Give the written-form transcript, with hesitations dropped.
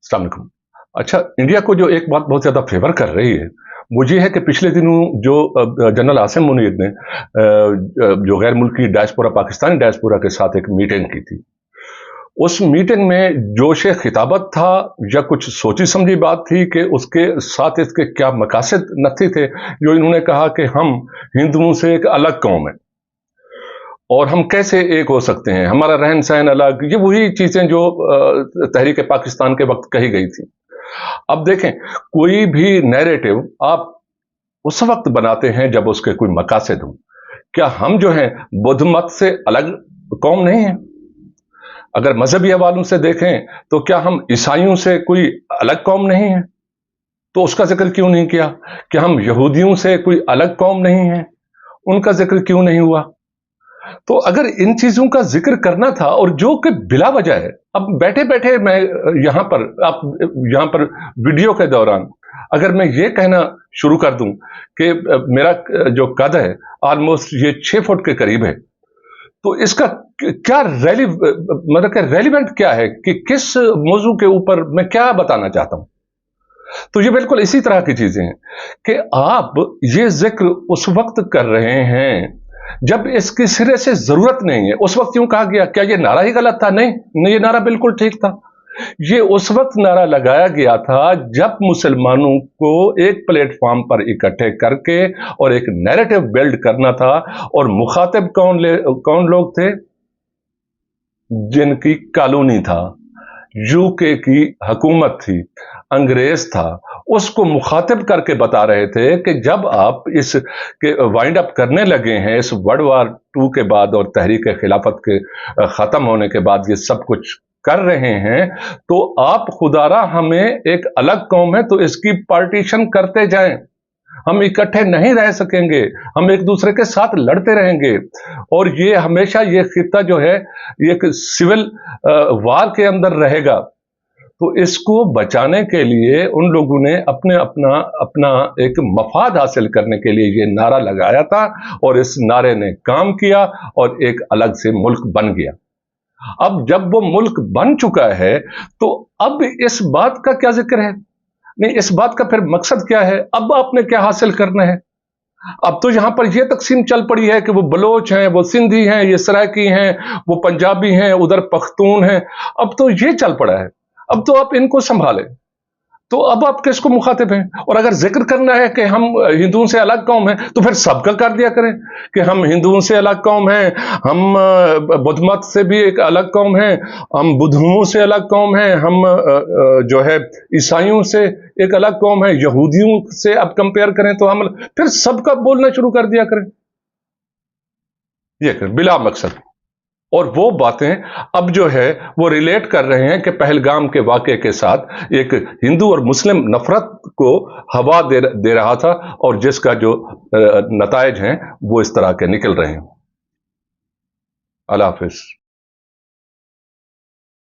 अस्सलाम वालेकुम। अच्छा, इंडिया को जो एक बात बहुत ज़्यादा फ़ेवर कर रही है, वो ये है कि पिछले दिनों जो जनरल आसिम मुनीर ने जो गैर मुल्की डायस्पोरा पाकिस्तानी डायस्पोरा के साथ एक मीटिंग की थी। उस मीटिंग में जोश खिताबत था या कुछ सोची समझी बात थी कि उसके साथ इसके क्या मकासद नक्की थे, जो इन्होंने कहा कि हम हिंदुओं से एक अलग कौम है और हम कैसे एक हो सकते हैं, हमारा रहन सहन अलग, ये वही चीज़ें जो तहरीक पाकिस्तान के वक्त कही गई थी। अब देखें, कोई भी नैरेटिव आप उस वक्त बनाते हैं जब उसके कोई मकासद हों। क्या हम जो हैं बुद्ध मत से अलग कौम नहीं है? अगर मजहबी हवालों से देखें तो क्या हम ईसाइयों से कोई अलग कौम नहीं है? तो उसका जिक्र क्यों नहीं किया? क्या हम यहूदियों से कोई अलग कौम नहीं है? उनका जिक्र क्यों नहीं हुआ? तो अगर इन चीजों का जिक्र करना था, और जो कि बिला वजह है, अब बैठे बैठे मैं यहां पर आप यहां पर वीडियो के दौरान अगर मैं ये कहना शुरू कर दूं कि मेरा जो कद है ऑलमोस्ट ये 6 फुट के करीब है, तो इसका क्या मतलब कि रेलिवेंट क्या है कि किस मौजू के ऊपर मैं क्या बताना चाहता हूं। तो ये बिल्कुल इसी तरह की चीजें हैं कि आप ये जिक्र उस वक्त कर रहे हैं जब इसकी सिरे से जरूरत नहीं है। उस वक्त क्यों कहा गया? क्या ये नारा ही गलत था? नहीं, ये नारा बिल्कुल ठीक था। ये उस वक्त नारा लगाया गया था जब मुसलमानों को एक प्लेटफॉर्म पर इकट्ठे करके और एक नैरेटिव बिल्ड करना था। और मुखातिब कौन लोग थे? जिनकी कॉलोनी था, यूके की हुकूमत थी, अंग्रेज था, उसको मुखातिब करके बता रहे थे कि जब आप इस के वाइंड अप करने लगे हैं इस वर्ल्ड वार 2 के बाद और तहरीक खिलाफत के खत्म होने के बाद ये सब कुछ कर रहे हैं, तो आप खुदारा हमें एक अलग कौम है तो इसकी पार्टीशन करते जाएं। हम इकट्ठे नहीं रह सकेंगे, हम एक दूसरे के साथ लड़ते रहेंगे और ये हमेशा ये खित्ता जो है एक सिविल वार के अंदर रहेगा। तो इसको बचाने के लिए उन लोगों ने अपने अपना अपना एक मफाद हासिल करने के लिए ये नारा लगाया था और इस नारे ने काम किया और एक अलग से मुल्क बन गया। अब जब वो मुल्क बन चुका है तो अब इस बात का क्या जिक्र है? नहीं, इस बात का फिर मकसद क्या है? अब आपने क्या हासिल करना है? अब तो यहां पर यह तकसीम चल पड़ी है कि वो बलोच हैं, वो सिंधी हैं, ये सराइकी हैं, वो पंजाबी हैं, उधर पख्तून हैं। अब तो ये चल पड़ा है। अब तो आप इनको संभालें। तो अब आप किसको मुखातिब हैं? और अगर जिक्र करना है कि हम हिंदुओं से अलग कौम हैं, तो फिर सबका कर दिया करें कि हम हिंदुओं से अलग कौम हैं, हम बुद्ध मत से भी एक अलग कौम हैं, हम बुद्धों से अलग कौम हैं, हम जो है ईसाइयों से एक अलग कौम है, यहूदियों से अब कंपेयर करें तो हम फिर सबका बोलना शुरू कर दिया करें। ये करें बिला मकसद। और वो बातें अब जो है वो रिलेट कर रहे हैं कि पहलगाम के वाक़े के साथ एक हिंदू और मुस्लिम नफरत को हवा दे रहा था और जिसका जो नतायज हैं वो इस तरह के निकल रहे हैं। अल्लाह हाफिज।